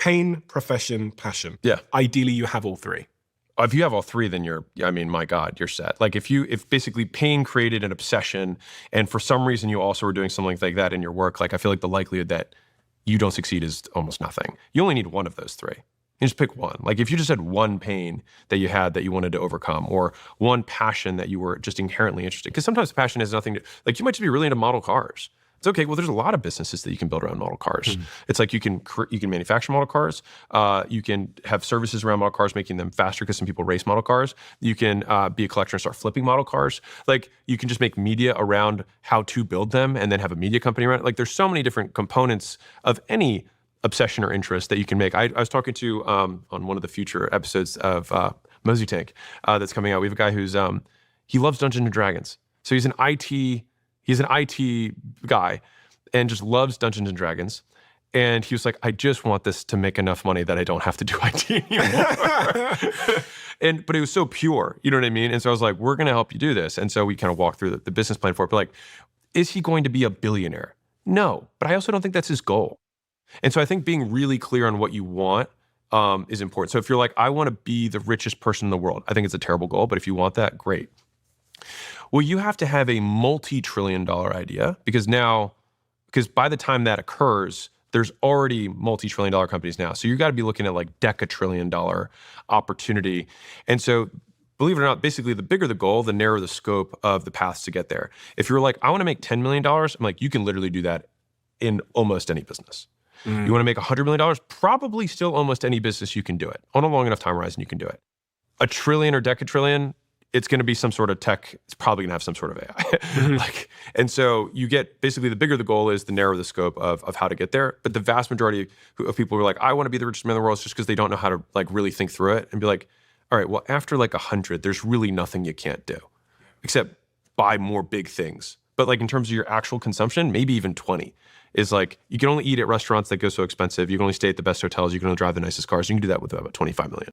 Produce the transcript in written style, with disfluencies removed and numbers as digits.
pain, profession, passion. Yeah. Ideally, you have all three. If you have all three, then my God, you're set. Like if basically pain created an obsession and for some reason you also were doing something like that in your work, like I feel like the likelihood that you don't succeed is almost nothing. You only need one of those three. You just pick one. Like if you just had one pain that you had that you wanted to overcome or one passion that you were just inherently interested, because sometimes passion has nothing to, like you might just be really into model cars. It's okay. Well, there's a lot of businesses that you can build around model cars. It's like you can manufacture model cars. You can have services around model cars, making them faster because some people race model cars. You can be a collector and start flipping model cars. Like you can just make media around how to build them and then have a media company around it. Like there's so many different components of any obsession or interest that you can make. I was talking to on one of the future episodes of Hormozi Tank that's coming out. We have a guy who's he loves Dungeons and Dragons. So he's an IT guy and just loves Dungeons and Dragons. And he was like, I just want this to make enough money that I don't have to do IT anymore. But it was so pure, you know what I mean? And so I was like, we're going to help you do this. And so we kind of walked through the business plan for it. But like, is he going to be a billionaire? No, but I also don't think that's his goal. And so I think being really clear on what you want is important. So if you're like, I want to be the richest person in the world, I think it's a terrible goal. But if you want that, great. Well, you have to have a multi-trillion-dollar idea because by the time that occurs, there's already multi-trillion-dollar companies now. So you got to be looking at like decatrillion-dollar opportunity. And so believe it or not, basically the bigger the goal, the narrower the scope of the paths to get there. If you're like, I want to make $10 million, I'm like, you can literally do that in almost any business. You want to make $100 million, probably still almost any business you can do it. On a long enough time horizon, you can do it. A trillion or decatrillion, it's going to be some sort of tech. It's probably going to have some sort of AI. And so you get basically the bigger the goal is, the narrower the scope of how to get there. But the vast majority of people who are like, I want to be the richest man in the world, it's just because they don't know how to like really think through it and be like, all right, well, after like 100, there's really nothing you can't do except buy more big things. But like in terms of your actual consumption, maybe even 20 is like, you can only eat at restaurants that go so expensive. You can only stay at the best hotels. You can only drive the nicest cars. You can do that with about 25 million.